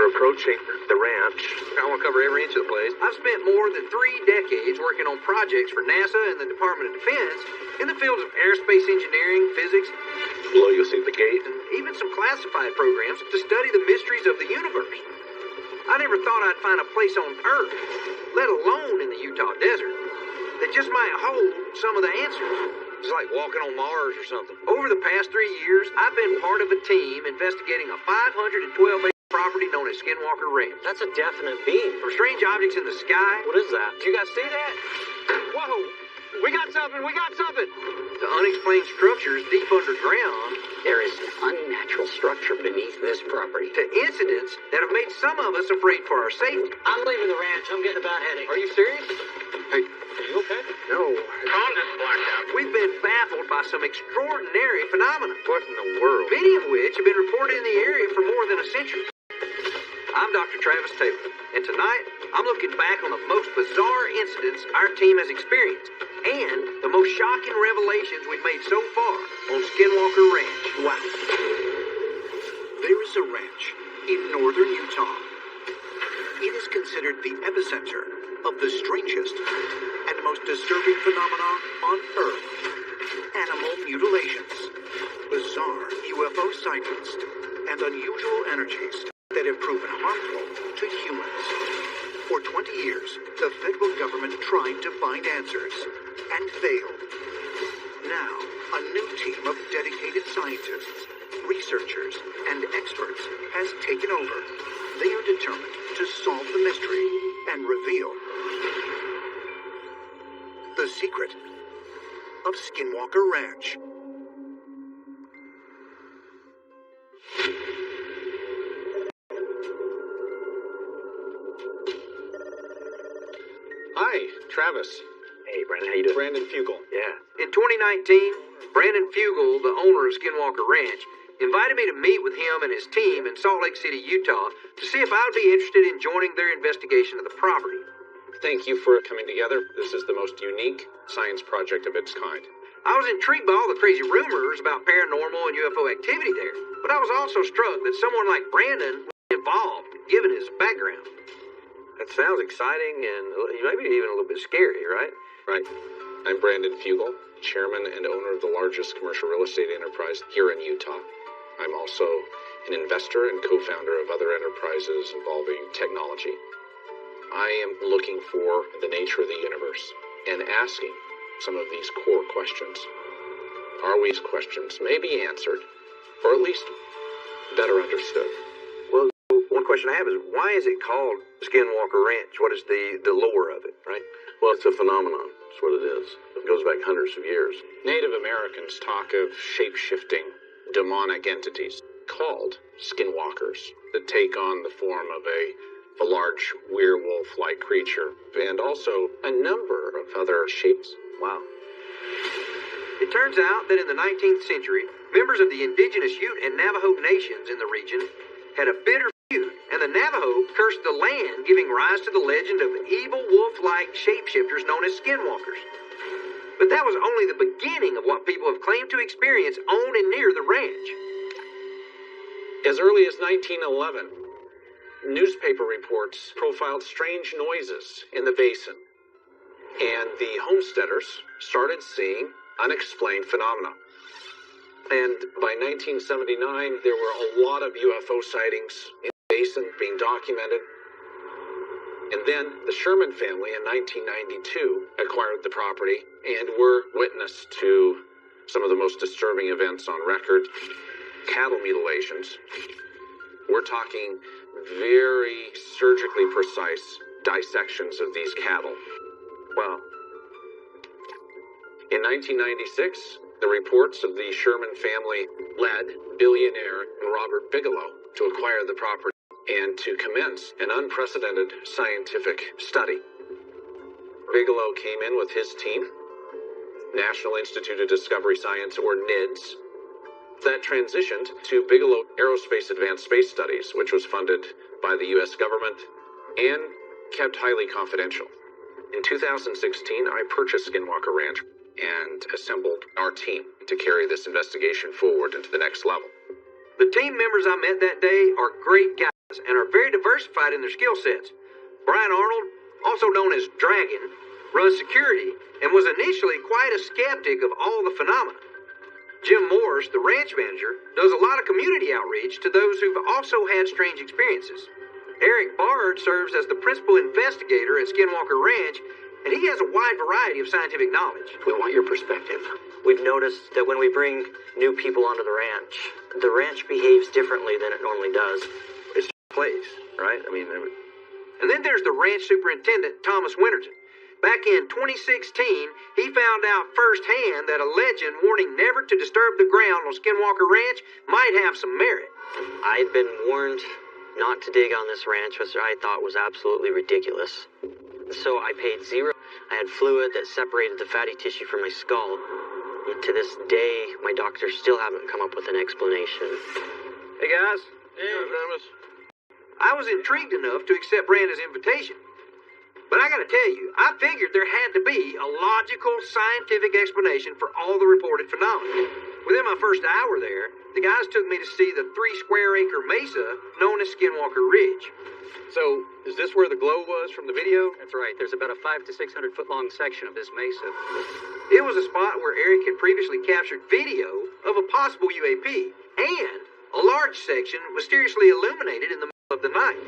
We're approaching the ranch. I want to cover every inch of the place. I've spent more than 3 decades working on projects for NASA and the Department of Defense in the fields of aerospace engineering, physics, Below you'll see the gate. and even some classified programs to study the mysteries of the universe. I never thought I'd find a place on Earth, let alone in the Utah desert, that just might hold some of the answers. It's like walking on Mars or something. Over the past 3 years, I've been part of a team investigating a 512-acre property known as Skinwalker Ranch. That's a definite beam. From strange objects in the sky. What is that? Did you guys see that? Whoa! We got something! We got something! To unexplained structures deep underground. There is an unnatural structure beneath this property. To incidents that have made some of us afraid for our safety. I'm leaving the ranch. I'm getting a bad headache. Are you serious? Hey, are you okay? No. Tom just blacked out. We've been baffled by some extraordinary phenomena. What in the world? Many of which have been reported in the area for more than a century. I'm Dr. Travis Taylor, and tonight I'm looking back on the most bizarre incidents our team has experienced and the most shocking revelations we've made so far on Skinwalker Ranch. Wow. There is a ranch in northern Utah. It is considered the epicenter of the strangest and most disturbing phenomenon on Earth. Animal mutilations, bizarre UFO sightings, and unusual energies that have proven harmful to humans. For 20 years, the federal government tried to find answers and failed. Now, a new team of dedicated scientists, researchers, and experts has taken over. They are determined to solve the mystery and reveal the secret of Skinwalker Ranch. Hi, Travis. Hey, Brandon, how you doing? Brandon Fugel. Yeah. In 2019, Brandon Fugel, the owner of Skinwalker Ranch, invited me to meet with him and his team in Salt Lake City, Utah, to see if I would be interested in joining their investigation of the property. Thank you for coming together. This is the most unique science project of its kind. I was intrigued by all the crazy rumors about paranormal and UFO activity there, but I was also struck that someone like Brandon was involved, given his background. That sounds exciting and maybe even a little bit scary, right? Right. I'm Brandon Fugel, chairman and owner of the largest commercial real estate enterprise here in Utah. I'm also an investor and co-founder of other enterprises involving technology. I am looking for the nature of the universe and asking some of these core questions. Are these questions may be answered, or at least better understood? Well, one question I have is, why is it called Skinwalker Ranch? What is the lore of it, right? Well, it's a phenomenon. That's what it is. It goes back hundreds of years. Native Americans talk of shape-shifting demonic entities called skinwalkers that take on the form of a large werewolf-like creature and also a number of other shapes. Wow. It turns out that in the 19th century, members of the indigenous Ute and Navajo nations in the region had a bitter feud, and the Navajo cursed the land, giving rise to the legend of evil wolf-like shapeshifters known as skinwalkers. But that was only the beginning of what people have claimed to experience on and near the ranch. As early as 1911, newspaper reports profiled strange noises in the basin, and the homesteaders started seeing unexplained phenomena. And by 1979, there were a lot of UFO sightings in the basin being documented. And then the Sherman family in 1992 acquired the property and were witness to some of the most disturbing events on record. Cattle mutilations. We're talking very surgically precise dissections of these cattle. Wow. In 1996, the reports of the Sherman family led billionaire Robert Bigelow to acquire the property and to commence an unprecedented scientific study. Bigelow came in with his team, National Institute of Discovery Science, or NIDS, that transitioned to Bigelow Aerospace Advanced Space Studies, which was funded by the U.S. government and kept highly confidential. In 2016, I purchased Skinwalker Ranch and assembled our team to carry this investigation forward into the next level. The team members I met that day are great guys, and and are very diversified in their skill sets. Brian Arnold, also known as Dragon, runs security and was initially quite a skeptic of all the phenomena. Jim Morse, the ranch manager, does a lot of community outreach to those who've also had strange experiences. Eric Bard serves as the principal investigator at Skinwalker Ranch, and he has a wide variety of scientific knowledge. We want your perspective. We've noticed that when we bring new people onto the ranch behaves differently than it normally does. It's a place, right? I mean, And then there's the ranch superintendent, Thomas Winterton. Back in 2016, he found out firsthand that a legend warning never to disturb the ground on Skinwalker Ranch might have some merit. I'd been warned not to dig on this ranch, which I thought was absolutely ridiculous. So I paid zero. I had fluid that separated the fatty tissue from my skull. And to this day, my doctors still haven't come up with an explanation. Hey guys. hey, Thomas. I was intrigued enough to accept Brandon's invitation. But I gotta tell you, I figured there had to be a logical, scientific explanation for all the reported phenomena. Within my first hour there, the guys took me to see the 3-square-acre mesa known as Skinwalker Ridge. So, is this where the glow was from the video? That's right. There's about a 500 to 600 foot long section of this mesa. It was a spot where Eric had previously captured video of a possible UAP, and a large section mysteriously illuminated in the middle of the night.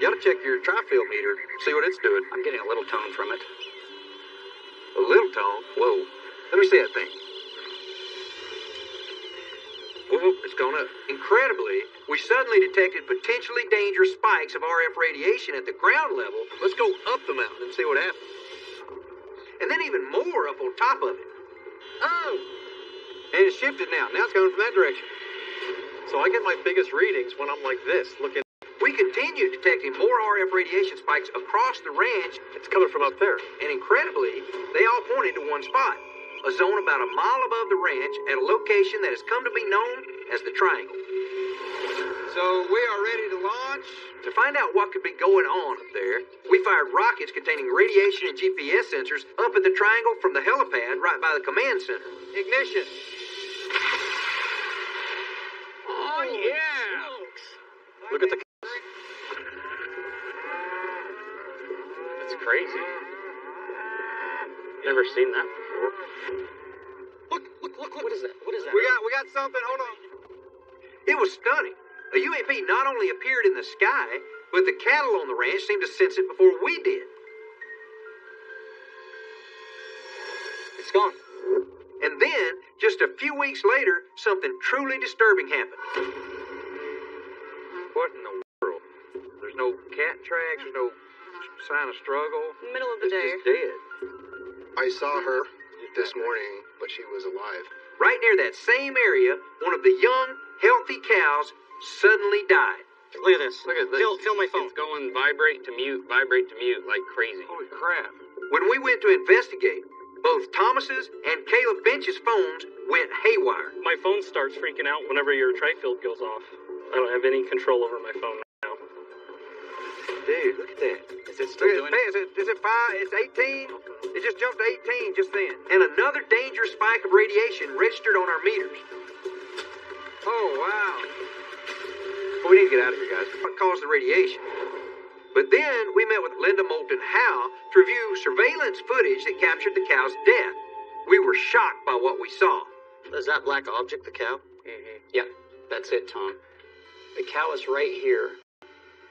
You ought to check your tri-field meter, see what it's doing. I'm getting a little tone from it. A little tone? Whoa. Let me see that thing. Whoa, it's gone up. Incredibly, we suddenly detected potentially dangerous spikes of RF radiation at the ground level. Let's go up the mountain and see what happens. And then even more up on top of it. Oh! And it's shifted now. Now it's coming from that direction. So I get my biggest readings when I'm like this, looking. We continued detecting more RF radiation spikes across the ranch, It's coming from up there. and incredibly, they all pointed to one spot. A zone about a mile above the ranch at a location that has come to be known as the Triangle. So we are ready to launch? To find out what could be going on up there, we fired rockets containing radiation and GPS sensors up at the Triangle from the helipad right by the command center. Ignition. Oh, yeah! Look at the. It's crazy. Never seen that before. Look, what is that? What is that? We got something. Hold on. It was stunning. A UAP not only appeared in the sky, but the cattle on the ranch seemed to sense it before we did. It's gone. And then, just a few weeks later, something truly disturbing happened. What in the world? There's no cat tracks. There's no sign of struggle. Middle of the It's day. just dead. I saw her this morning, but she was alive. Right near that same area, one of the young, healthy cows suddenly died. Look at this. Look at this. Feel my phone. It's going vibrate to mute like crazy. Holy crap. When we went to investigate, both Thomas's and Caleb Bench's phones went haywire. My phone starts freaking out whenever your tri-field goes off. I don't have any control over my phone now. Dude, look at that. Is it still doing it? Is it 5? It's 18? It just jumped to 18 just then. And another dangerous spike of radiation registered on our meters. Oh, wow. Well, we need to get out of here, guys. What caused the radiation? But then we met with Linda Moulton Howe to review surveillance footage that captured the cow's death. We were shocked by what we saw. Is that black object the cow? Mm-hmm. Yeah, that's it, Tom. The cow is right here.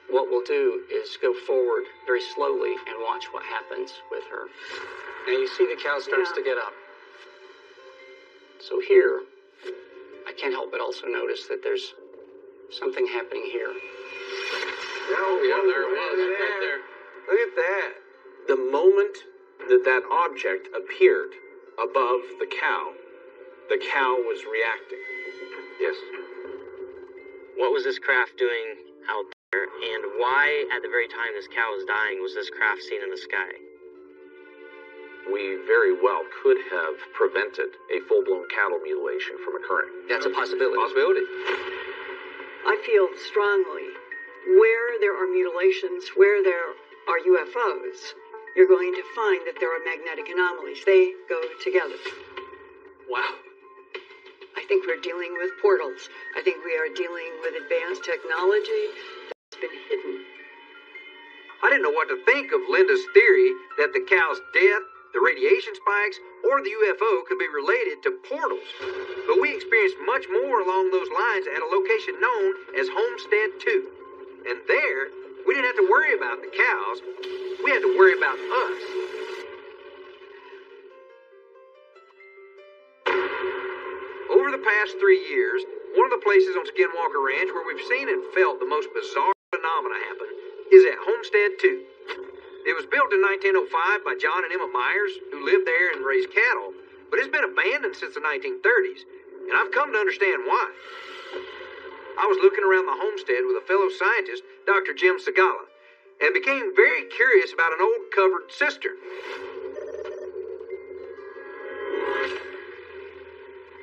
What we'll do is go forward very slowly and watch what happens with her. Now you see the cow starts to get up. So here, I can't help but also notice that there's something happening here. Oh, yeah, there it was. Right there. Look at that. The moment that object appeared above the cow was reacting. Yes. What was this craft doing out there, and why, at the very time this cow was dying, was this craft seen in the sky? We very well could have prevented a full-blown cattle mutilation from occurring. That's a possibility. I feel strongly where there are mutilations, where there are UFOs, you're going to find that there are magnetic anomalies. They go together. Wow. I think we're dealing with portals. I think we are dealing with advanced technology that's been didn't know what to think of Linda's theory that the cow's death, the radiation spikes, or the UFO could be related to portals. But we experienced much more along those lines at a location known as Homestead 2. And there, we didn't have to worry about the cows. We had to worry about us. Over the past 3 years, one of the places on Skinwalker Ranch where we've seen and felt the most bizarre phenomena happen is at Homestead 2. It was built in 1905 by John and Emma Myers, who lived there and raised cattle, but it's been abandoned since the 1930s, and I've come to understand why. I was looking around the homestead with a fellow scientist, Dr. Jim Segala, and became very curious about an old covered cistern.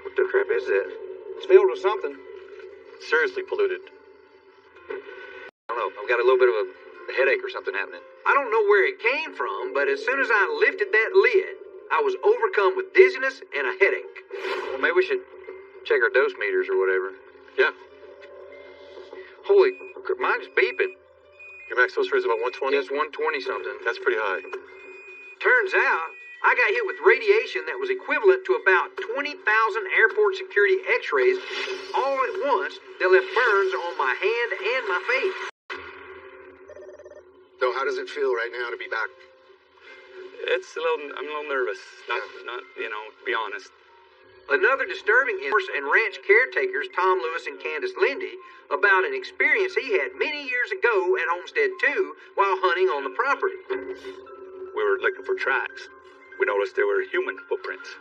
What the crap is that? It's filled with something. Seriously polluted. I don't know. I've got a little bit of a headache or something happening. I don't know where it came from, but as soon as I lifted that lid, I was overcome with dizziness and a headache. Well, maybe we should check our dose meters or whatever. Yeah. Holy, mine's beeping. Your max dose rate is about 120? It's 120 something. That's pretty high. Turns out, I got hit with radiation that was equivalent to about 20,000 airport security x-rays all at once that left burns on my hand and my face. So how does it feel right now to be back? I'm a little nervous. Not, to be honest. Another disturbing horse and ranch caretakers, Tom Lewis and Candace Lindy, about an experience he had many years ago at Homestead 2 while hunting on the property. We were looking for tracks. We noticed there were human footprints.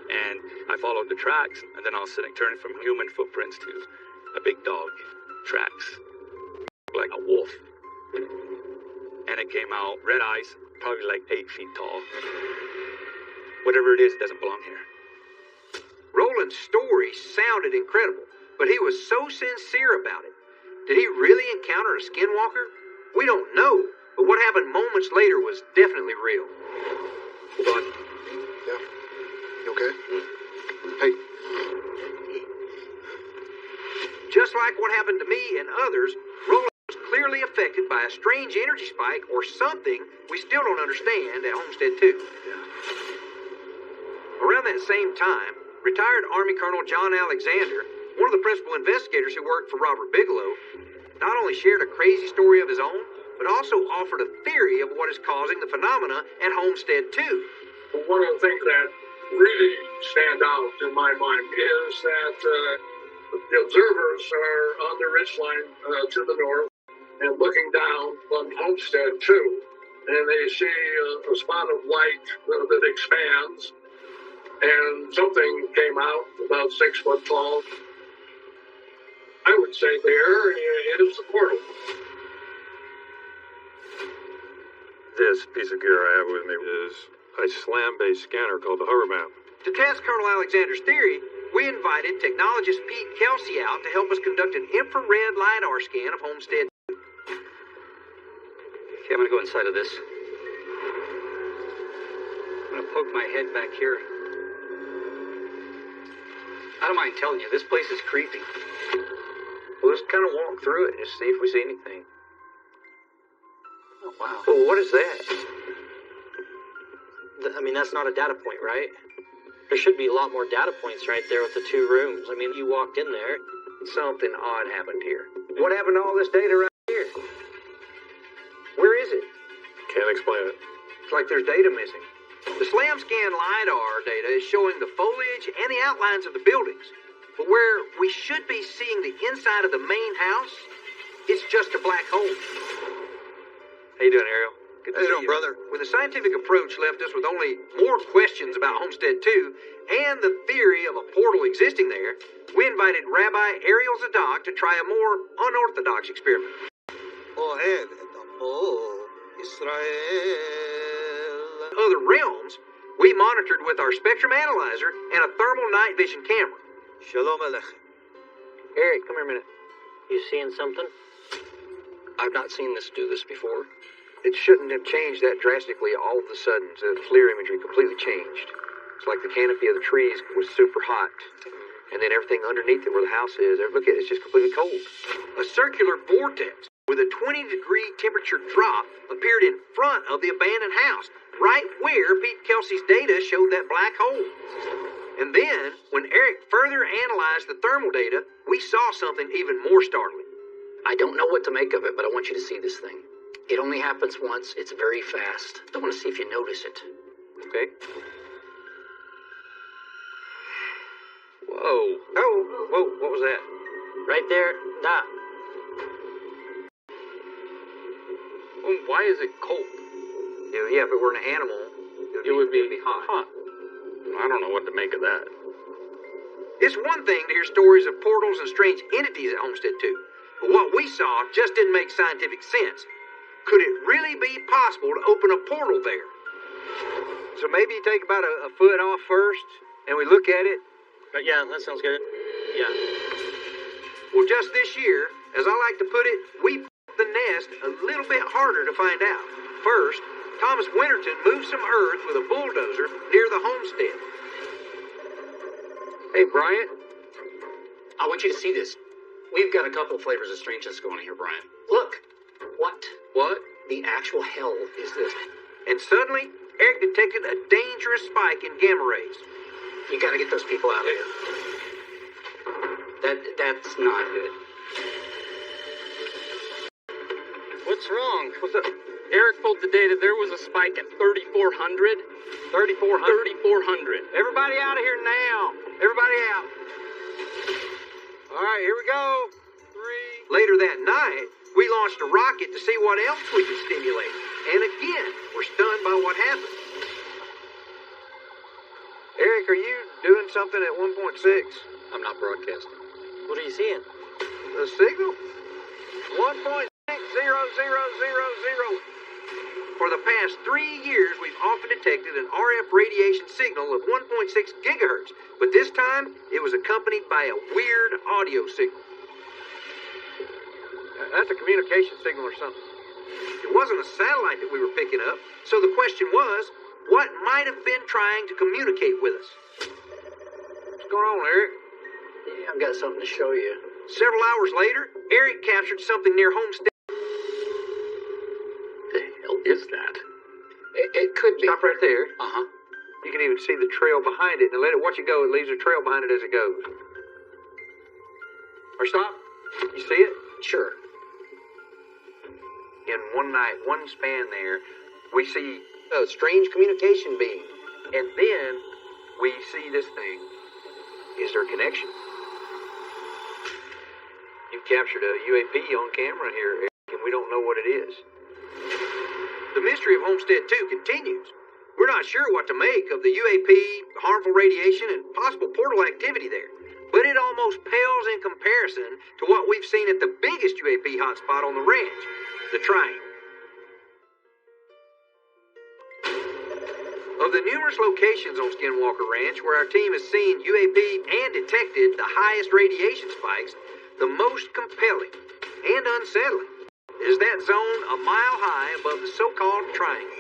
And I followed the tracks, and then all of a sudden it turned from human footprints to a big dog tracks, like a wolf. And it came out, red eyes, probably like 8 feet tall. Whatever it is, it doesn't belong here. Roland's story sounded incredible, but he was so sincere about it. Did he really encounter a skinwalker? We don't know, but what happened moments later was definitely real. Hold on. Yeah. You okay? Hey. Just like what happened to me and others, Roland was clearly affected by a strange energy spike or something we still don't understand at Homestead 2. Around that same time, retired Army Colonel John Alexander, one of the principal investigators who worked for Robert Bigelow, not only shared a crazy story of his own, but also offered a theory of what is causing the phenomena at Homestead 2. One of the things that really stand out in my mind is that the observers are on the ridgeline to the north and looking down on Homestead 2, and they see a spot of light that expands, and something came out about 6 foot tall. I would say there is the portal. This piece of gear I have with me is a SLAM-based scanner called the Hover Map. To test Colonel Alexander's theory, we invited technologist Pete Kelsey out to help us conduct an infrared LiDAR scan of Homestead. Okay, I'm gonna go inside of this. I'm gonna poke my head back here. I don't mind telling you, this place is creepy. We'll just kind of walk through it and just see if we see anything. Oh, wow. Well, what is that? I mean, that's not a data point, right? There should be a lot more data points right there with the 2 rooms. I mean, you walked in there. Something odd happened here. What happened to all this data right here? Where is it? Can't explain it. It's like there's data missing. The SlamScan LiDAR data is showing the foliage and the outlines of the buildings. But where we should be seeing the inside of the main house, it's just a black hole. How you doing, Ariel? Good to see you, brother. When the scientific approach left us with only more questions about Homestead 2 and the theory of a portal existing there, we invited Rabbi Ariel Zadok to try a more unorthodox experiment. Other realms, we monitored with our spectrum analyzer and a thermal night vision camera. Shalom Aleichem. Eric, come here a minute. You seeing something? I've not seen this do this before. It shouldn't have changed that drastically all of a sudden. The FLIR imagery completely changed. It's like the canopy of the trees was super hot. And then everything underneath it where the house is, look at it, it's just completely cold. A circular vortex with a 20-degree temperature drop appeared in front of the abandoned house, right where Pete Kelsey's data showed that black hole. And then, when Eric further analyzed the thermal data, we saw something even more startling. I don't know what to make of it, but I want you to see this thing. It only happens once. It's very fast. I want to see if you notice it. Okay. Whoa. Oh, whoa, what was that? Right there, that. Well, why is it cold? Yeah, if it were an animal, It would be hot. I don't know what to make of that. It's one thing to hear stories of portals and strange entities at Homestead 2, but what we saw just didn't make scientific sense. Could it really be possible to open a portal there? So maybe you take about a foot off first, and we look at it. Yeah, that sounds good. Yeah. Well, just this year, as I like to put it, we put the nest a little bit harder to find out. First, Thomas Winterton moved some earth with a bulldozer near the homestead. Hey, Bryant. I want you to see this. We've got a couple of flavors of strangeness going here, Brian. Look. What the actual hell is this? And suddenly, Eric detected a dangerous spike in gamma rays. You gotta get those people out of here. That's not good. What's wrong? What's up? Eric pulled the data. There was a spike at 3,400. 3,400. Everybody out of here now. Everybody out. All right, here we go. 3. Later that night, we launched a rocket to see what else we could stimulate. And again, we're stunned by what happened. Eric, are you doing something at 1.6? I'm not broadcasting. What are you seeing? The signal? 1.60000. For the past 3 years, we've often detected an RF radiation signal of 1.6 gigahertz, but this time it was accompanied by a weird audio signal. That's a communication signal or something. It wasn't a satellite that we were picking up, so the question was, what might have been trying to communicate with us? What's going on, Eric? Yeah, I've got something to show you. Several hours later, Eric captured something near Homestead. The hell is that? It could be. Stop right there. Uh-huh. You can even see the trail behind it. Now let it watch it go. It leaves a trail behind it as it goes. Or stop. You see it? Sure. In one night, one span there, we see a strange communication beam. And then we see this thing. Is there a connection? You captured a UAP on camera here, Eric, and we don't know what it is. The mystery of Homestead 2 continues. We're not sure what to make of the UAP, harmful radiation, and possible portal activity there. But it almost pales in comparison to what we've seen at the biggest UAP hotspot on the ranch, the Triangle. Of the numerous locations on Skinwalker Ranch where our team has seen UAP and detected the highest radiation spikes, the most compelling and unsettling is that zone a mile high above the so-called Triangle.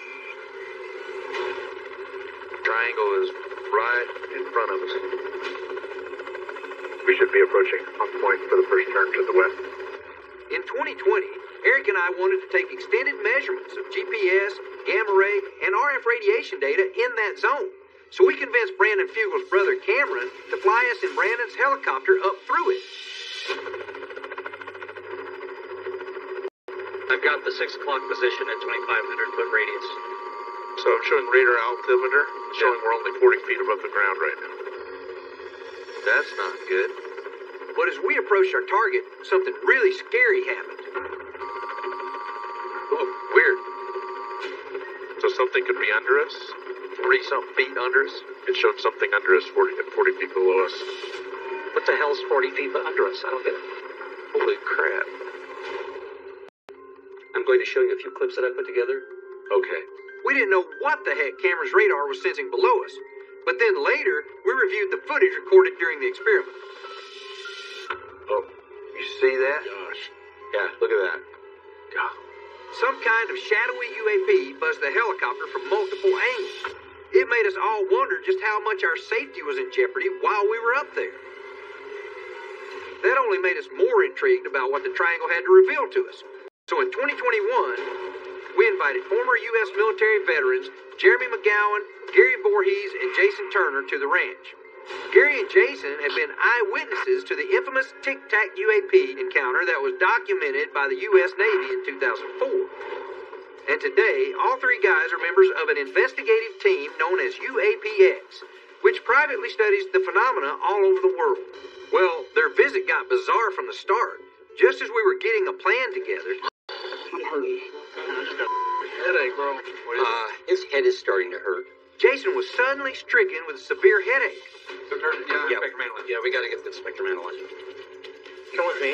Triangle is right in front of us. We should be approaching on point for the first turn to the west. In 2020, Eric and I wanted to take extended measurements of GPS, gamma ray, and RF radiation data in that zone. So we convinced Brandon Fugel's brother Cameron to fly us in Brandon's helicopter up through it. I've got the 6 o'clock position at 2,500-foot radius. So I'm showing radar altimeter, showing we're only 40 feet above the ground right now. That's not good. But as we approached our target, something really scary happened. Oh, weird. So something could be under us? 40-something feet under us? It showed something under us, 40 feet below us. What the hell's 40 feet under us? I don't get it. Holy crap. I'm going to show you a few clips that I put together. Okay. We didn't know what the heck Cameron's radar was sensing below us. But then later, we reviewed the footage recorded during the experiment. Oh, you see that? Gosh. Yeah, look at that. God. Some kind of shadowy UAP buzzed the helicopter from multiple angles. It made us all wonder just how much our safety was in jeopardy while we were up there. That only made us more intrigued about what the Triangle had to reveal to us. So in 2021, we invited former U.S. military veterans Jeremy McGowan, Gary Voorhees, and Jason Turner to the ranch. Gary and Jason have been eyewitnesses to the infamous Tic Tac UAP encounter that was documented by the U.S. Navy in 2004. And today, all three guys are members of an investigative team known as UAPX, which privately studies the phenomena all over the world. Well, their visit got bizarre from the start. Just as we were getting a plan together... I'm hurting. Headache, bro. His head is starting to hurt. Jason was suddenly stricken with a severe headache. Yeah, we gotta get the spectrum analyzer. Come with me.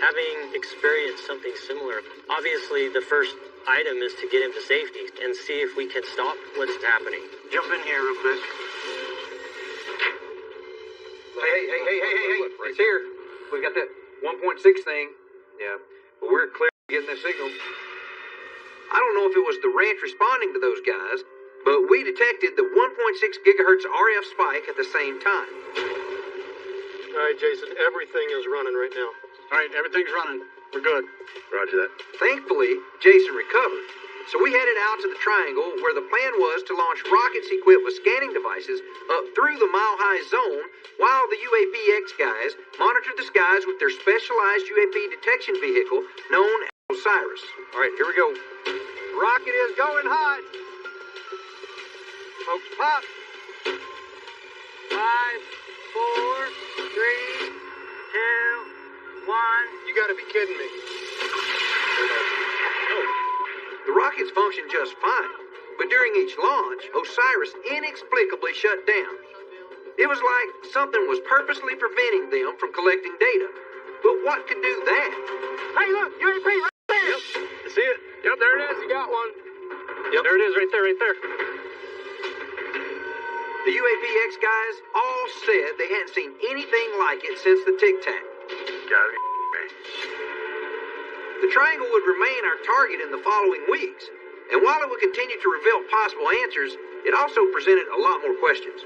Having experienced something similar, obviously the first item is to get him to safety and see if we can stop what's happening. Jump in here real quick. Hey. It's here. We got that 1.6 thing. Yeah, but we're clear getting the signal. I don't know if it was the ranch responding to those guys, but we detected the 1.6 gigahertz RF spike at the same time. All right, Jason, everything is running right now. All right, everything's running. We're good. Roger that. Thankfully, Jason recovered. So we headed out to the triangle where the plan was to launch rockets equipped with scanning devices up through the mile-high zone while the UAPX guys monitored the skies with their specialized UAP detection vehicle known as Osiris. All right, here we go. Rocket is going hot. Folks, pop. 5, 4, 3, 2, 1. You gotta be kidding me. The rockets functioned just fine, but during each launch, Osiris inexplicably shut down. It was like something was purposely preventing them from collecting data. But what could do that? Hey, look, UAP right there! Yep, you see it? Yep, there it is. You got one. Yep, there it is, right there. The UAPX guys all said they hadn't seen anything like it since the Tic Tac. Gotta be me. The triangle would remain our target in the following weeks, and while it would continue to reveal possible answers, it also presented a lot more questions.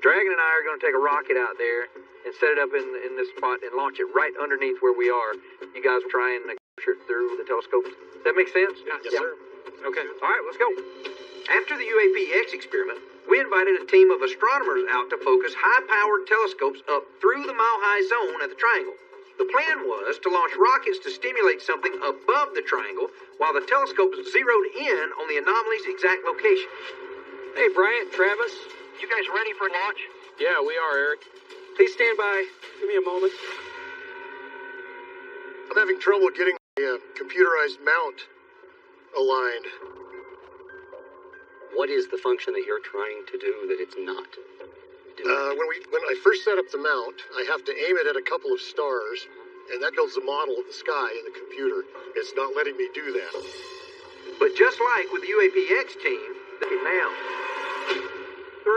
Dragon and I are going to take a rocket out there and set it up in this spot and launch it right underneath where we are. You guys try and capture it through the telescopes. Does that make sense? Yes, sir. Okay. All right, let's go. After the UAPX experiment, we invited a team of astronomers out to focus high-powered telescopes up through the mile-high zone at the triangle. The plan was to launch rockets to stimulate something above the triangle while the telescopes zeroed in on the anomaly's exact location. Hey, Bryant, Travis, You guys ready for launch? Yeah, we are, Eric. Please stand by. Give me a moment. I'm having trouble getting the computerized mount aligned. What is the function that you're trying to do that it's not doing? When I first set up the mount, I have to aim it at a couple of stars, and that builds a model of the sky in the computer. It's not letting me do that. But just like with the UAPX team, now. 3,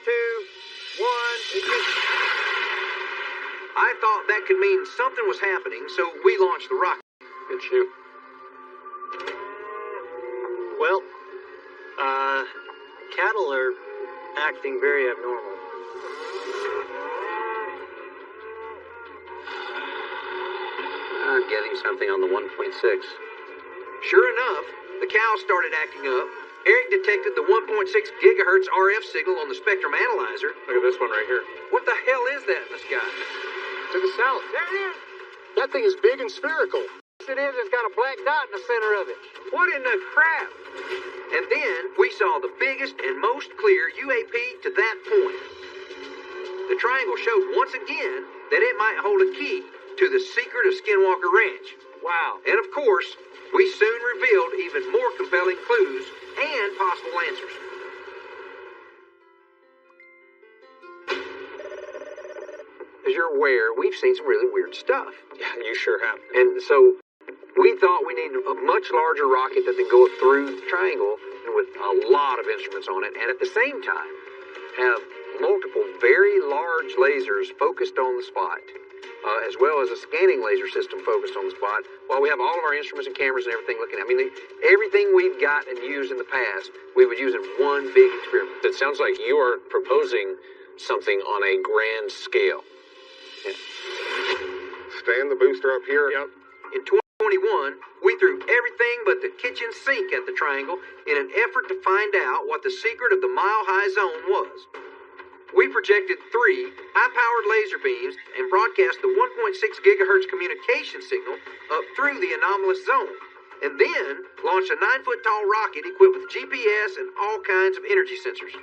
2, 1. I thought that could mean something was happening, so we launched the rocket. Good shoot. Well, cattle are acting very abnormal. I'm getting something on the 1.6. Sure enough, the cows started acting up. Eric detected the 1.6 gigahertz RF signal on the spectrum analyzer. Look at this one right here. What the hell is that in the sky? To the south. There it is. That thing is big and spherical. Yes, it is. It's got a black dot in the center of it. What in the crap? And then we saw the biggest and most clear UAP to that point. The triangle showed once again that it might hold a key to the secret of Skinwalker Ranch. Wow. And of course, we soon revealed even more compelling clues and possible answers. As you're aware, we've seen some really weird stuff. Yeah, you sure have. And so we thought we needed a much larger rocket that could go up through the triangle with a lot of instruments on it, and at the same time have multiple very large lasers focused on the spot, as well as a scanning laser system focused on the spot, while we have all of our instruments and cameras and everything looking at. I mean, everything we've got and used in the past, we would use in one big experiment. It sounds like you are proposing something on a grand scale. Stand the booster up here. Yep. In 2021, we threw everything but the kitchen sink at the triangle in an effort to find out what the secret of the mile-high zone was. We projected 3 high-powered laser beams and broadcast the 1.6 gigahertz communication signal up through the anomalous zone, and then launched a 9-foot-tall rocket equipped with GPS and all kinds of energy sensors.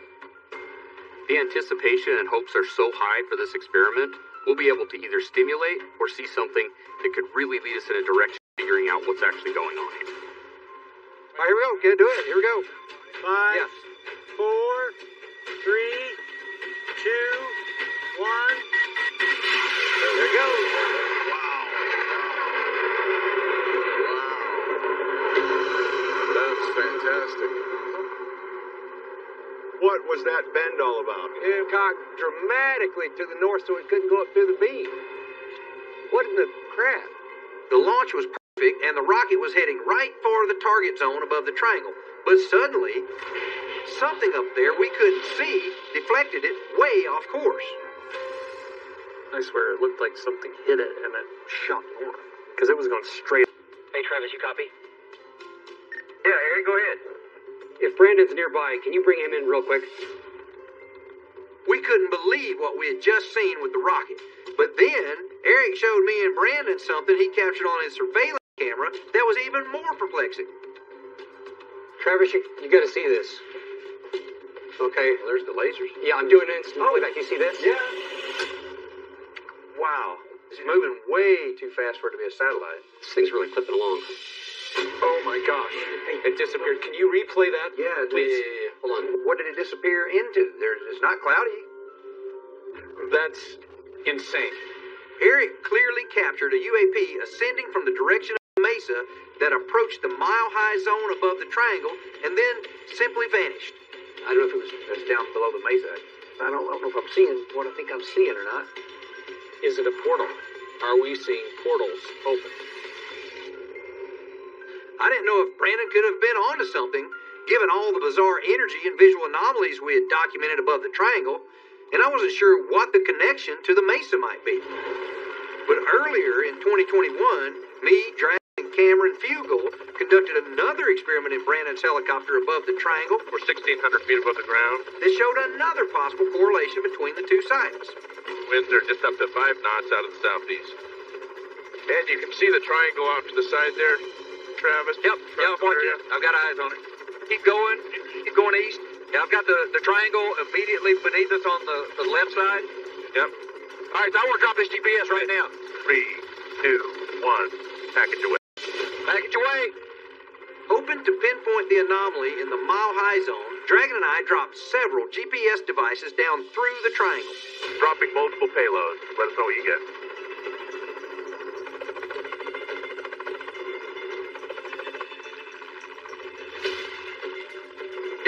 The anticipation and hopes are so high for this experiment, we'll be able to either stimulate or see something that could really lead us in a direction of figuring out what's actually going on here. All right, here we go. Can I do it? Here we go. 5, Yeah. 4, 3, 2, 1. There it goes. That's fantastic. What was that bend all about? It cocked dramatically to the north so it couldn't go up through the beam. What in the crap? The launch was perfect, and the rocket was heading right for the target zone above the triangle. But suddenly, something up there we couldn't see deflected it way off course. I swear it looked like something hit it and it shot north. Because it was going straight. Hey, Travis, you copy? Yeah, Eric, go ahead. If Brandon's nearby, can you bring him in real quick? We couldn't believe what we had just seen with the rocket. But then, Eric showed me and Brandon something he captured on his surveillance camera that was even more perplexing. Travis, you gotta see this. Okay, there's the lasers. Yeah, I'm doing an instant playback. You see this? Yeah. Wow. It's moving way too fast for it to be a satellite. This thing's really clipping along. Oh my gosh. It disappeared. Can you replay that? Yeah, please. Hold on. What did it disappear into? It's not cloudy. That's insane. Eric clearly captured a UAP ascending from the direction of the mesa that approached the mile-high zone above the triangle and then simply vanished. I don't know if it was down below the mesa. I don't know if I'm seeing what I think I'm seeing or not. Is it a portal? Are we seeing portals open? I didn't know if Brandon could have been onto something, given all the bizarre energy and visual anomalies we had documented above the triangle, and I wasn't sure what the connection to the mesa might be. But earlier in 2021, me, Dragon, Cameron, Fugel conducted another experiment in Brandon's helicopter above the triangle. We're 1,600 feet above the ground. That showed another possible correlation between the two sites. Winds are just up to 5 knots out of the southeast. And you can see the triangle off to the side there, Travis. Yep, I'm watching it. I've got eyes on it. Keep going east. Yeah, I've got the triangle immediately beneath us on the left side. Yep. All right, so I want to drop this GPS right now. 3, 2, 1. Package away. Package away. Hoping to pinpoint the anomaly in the mile-high zone, Dragon and I dropped several GPS devices down through the triangle. Dropping multiple payloads. Let us know what you get.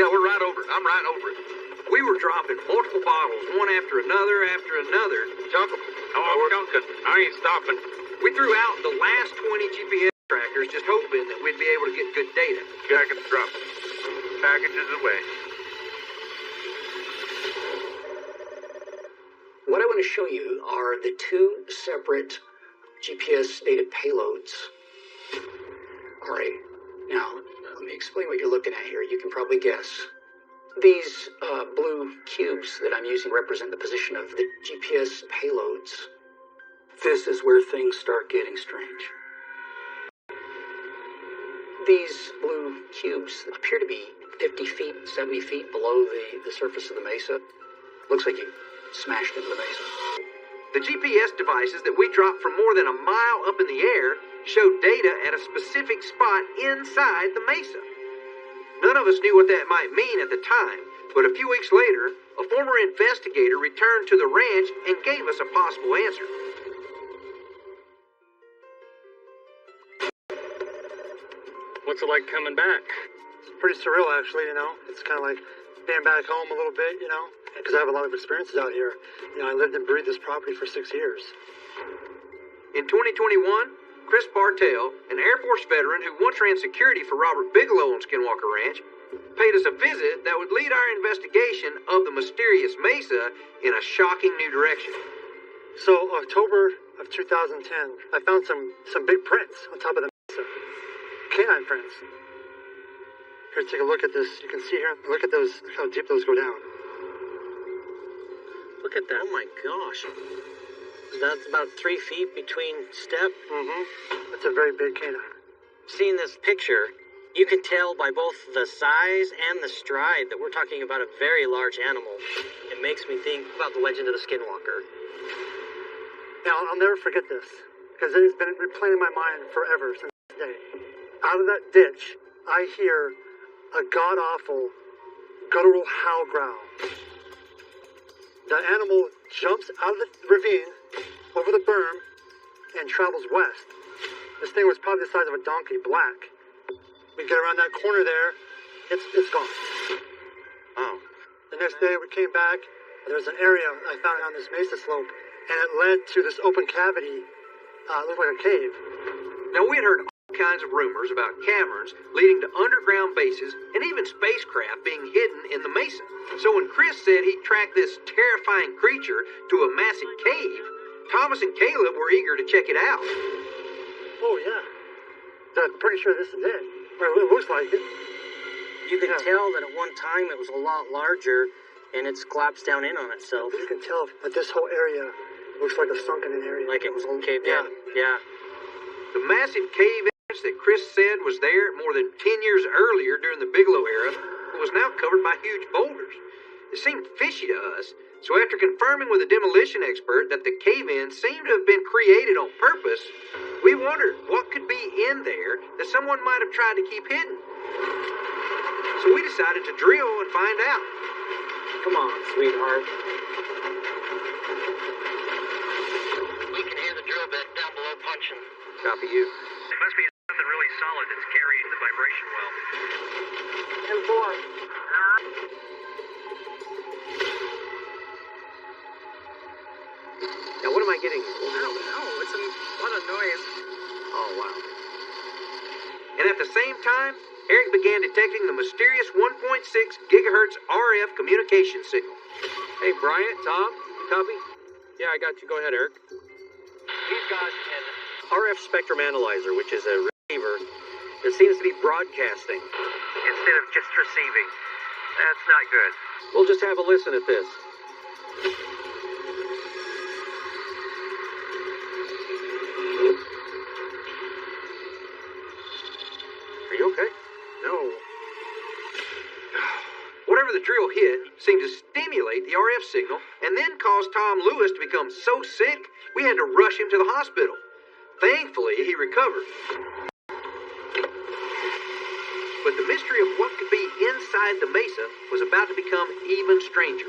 Yeah, we're right over it. I'm right over it. We were dropping multiple bottles, one after another after another. Chunk 'em. Oh, we're dunking. I ain't stopping. We threw out the last 20 GPS trackers, just hoping that we'd be able to get good data. Jackets dropped. Packages away. What I want to show you are the 2 separate GPS-stated payloads. All right, now, let me explain what you're looking at here. You can probably guess. These blue cubes that I'm using represent the position of the GPS payloads. This is where things start getting strange. These blue cubes appear to be 50 feet, 70 feet below the surface of the mesa. Looks like you smashed into the mesa. The GPS devices that we dropped from more than a mile up in the air showed data at a specific spot inside the mesa. None of us knew what that might mean at the time, but a few weeks later, a former investigator returned to the ranch and gave us a possible answer. What's it like coming back? It's pretty surreal, actually, you know. It's kind of like being back home a little bit, you know, because I have a lot of experiences out here. You know, I lived and breathed this property for 6 years. In 2021, Chris Bartell, an Air Force veteran who once ran security for Robert Bigelow on Skinwalker Ranch, paid us a visit that would lead our investigation of the mysterious mesa in a shocking new direction. So, October of 2010, I found some big prints on top of the mesa. canine prints. Here, take a look at this. You can see here. Look at those. Look how deep those go down. Look at that. Oh my gosh. That's about 3 feet between step. Mm-hmm. That's a very big canine. Seeing this picture, you can tell by both the size and the stride that we're talking about a very large animal. It makes me think about the legend of the Skinwalker. Now, I'll never forget this, because it has been replaying in my mind forever since this day. Out of that ditch, I hear a god-awful, guttural howl growl. The animal jumps out of the ravine, over the berm, and travels west. This thing was probably the size of a donkey, black. We get around that corner there, it's gone. Oh. The next day we came back, there's an area I found on this mesa slope, and it led to this open cavity. It looked like a cave. Now, we had heard all kinds of rumors about caverns leading to underground bases and even spacecraft being hidden in the mesa. So when Chris said he tracked this terrifying creature to a massive cave, Thomas and Caleb were eager to check it out. Oh, yeah. I'm pretty sure this is it. Well, it looks like it. You can tell that at one time it was a lot larger, and it's collapsed down in on itself. You can tell that this whole area looks like a sunken-in area. Like it was all caved in. Yeah. The massive cave entrance that Chris said was there more than 10 years earlier during the Bigelow era was now covered by huge boulders. It seemed fishy to us, so after confirming with a demolition expert that the cave-in seemed to have been created on purpose, we wondered what could be in there that someone might have tried to keep hidden. So we decided to drill and find out. Come on, sweetheart. We can hear the drill bit down below punching. Copy you. It must be something really solid that's carrying the vibration well. 10-4. Now, what am I getting? I don't know. It's a lot of noise. Oh, wow. And at the same time, Eric began detecting the mysterious 1.6 gigahertz RF communication signal. Hey, Bryant, Tom, copy? Yeah, I got you. Go ahead, Eric. He's got an RF spectrum analyzer, which is a receiver that seems to be broadcasting instead of just receiving. That's not good. We'll just have a listen at this. Are you okay? No. Whatever the drill hit seemed to stimulate the RF signal and then caused Tom Lewis to become so sick we had to rush him to the hospital. Thankfully, he recovered. But the mystery of what could be inside the mesa was about to become even stranger.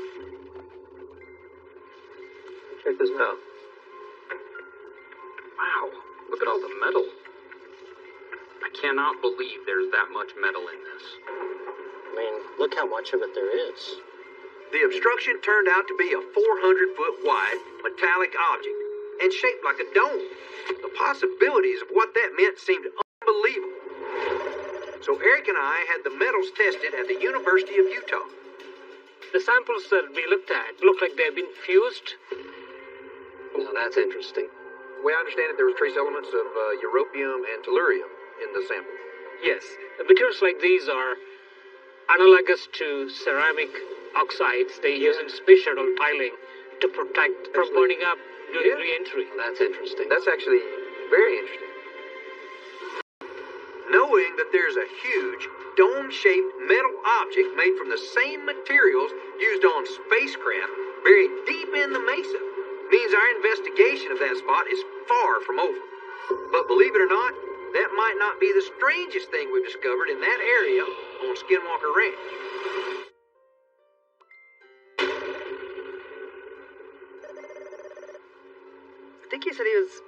Check this out. Wow, look at all the metal. I cannot believe there's that much metal in this. I mean, look how much of it there is. The obstruction turned out to be a 400-foot wide metallic object and shaped like a dome. The possibilities of what that meant seemed unbelievable. So Eric and I had the metals tested at the University of Utah. The samples that we looked at look like they've been fused. Now that's interesting. The way I understand it, there was trace elements of europium and tellurium in the sample. Yes, materials like these are analogous to ceramic oxides they use in space shuttle tiling to protect from burning up during re-entry. That's interesting. That's actually very interesting. Knowing that there's a huge, dome-shaped metal object made from the same materials used on spacecraft buried deep in the mesa means our investigation of that spot is far from over. But believe it or not, that might not be the strangest thing we've discovered in that area on Skinwalker Ranch. I think he said he was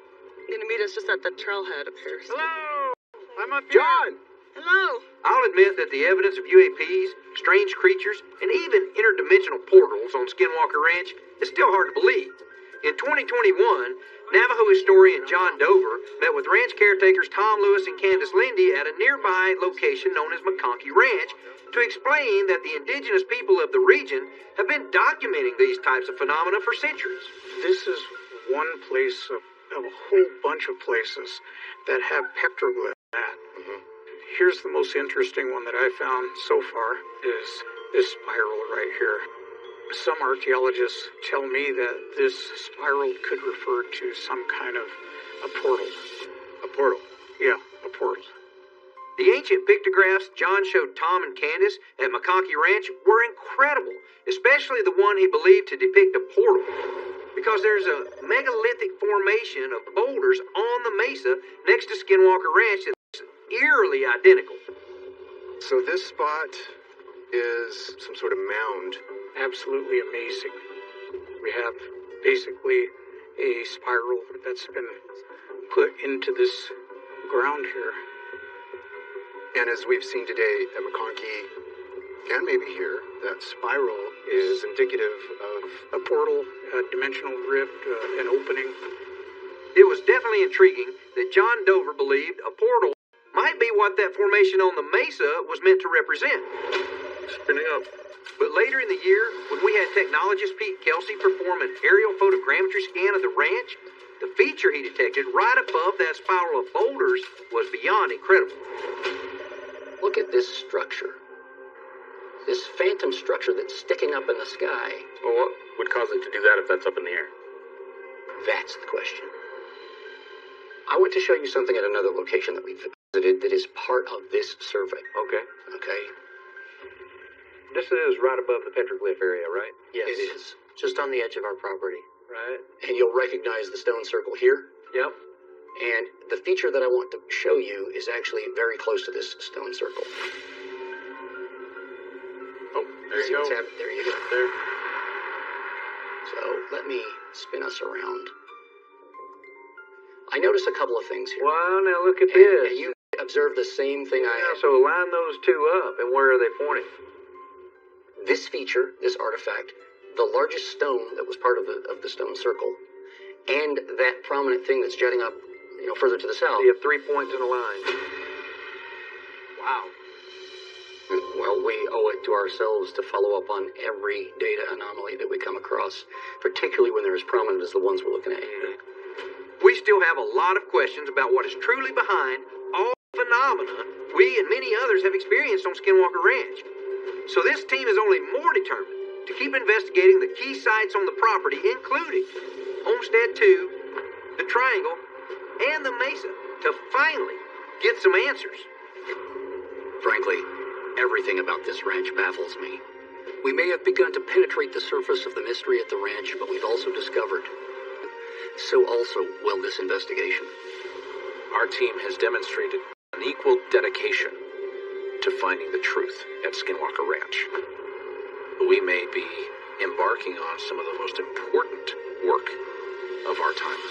going to meet us just at the trailhead up here. Hello! I'm up here. John! Hello! I'll admit that the evidence of UAPs, strange creatures, and even interdimensional portals on Skinwalker Ranch is still hard to believe. In 2021, Navajo historian John Dover met with ranch caretakers Tom Lewis and Candace Lindy at a nearby location known as McConkey Ranch to explain that the indigenous people of the region have been documenting these types of phenomena for centuries. This is one place of a whole bunch of places that have petroglyphs. here's the most interesting one that I found so far is this spiral right here. Some archaeologists tell me that this spiral could refer to some kind of a portal. A portal? Yeah, a portal. The ancient pictographs John showed Tom and Candace at McConkey Ranch were incredible, especially the one he believed to depict a portal. Because there's a megalithic formation of boulders on the mesa next to Skinwalker Ranch that's eerily identical. So this spot is some sort of mound. Absolutely amazing. We have basically a spiral that's been put into this ground here. And as we've seen today at McConkey, and maybe here, that spiral is indicative of a portal, a dimensional rift, an opening. It was definitely intriguing that John Dover believed a portal might be what that formation on the mesa was meant to represent. Spinning up. But later in the year, when we had technologist Pete Kelsey perform an aerial photogrammetry scan of the ranch, the feature he detected right above that spiral of boulders was beyond incredible. Look at this structure. This phantom structure that's sticking up in the sky. Well, what would cause it to do that if that's up in the air? That's the question. I want to show you something at another location that we visited that is part of this survey. Okay. Okay? This is right above the petroglyph area, right? Yes. It is. Just on the edge of our property. Right. And you'll recognize the stone circle here. Yep. And the feature that I want to show you is actually very close to this stone circle. Oh, there you go. There you go. There. So let me spin us around. I notice a couple of things here. Wow, now look at this. And you observe the same thing I have. So line those two up, and where are they pointing? This feature, this artifact, the largest stone that was part of the stone circle, and that prominent thing that's jutting up, further to the south. You have 3 points in a line. Wow. Well, we owe it to ourselves to follow up on every data anomaly that we come across, particularly when they're as prominent as the ones we're looking at here. We still have a lot of questions about what is truly behind all the phenomena we and many others have experienced on Skinwalker Ranch. So this team is only more determined to keep investigating the key sites on the property, including Homestead 2, the Triangle, and the Mesa, to finally get some answers. Frankly, everything about this ranch baffles me. We may have begun to penetrate the surface of the mystery at the ranch, but we've also discovered. So also will this investigation. Our team has demonstrated an equal dedication to finding the truth at Skinwalker Ranch. We may be embarking on some of the most important work of our time.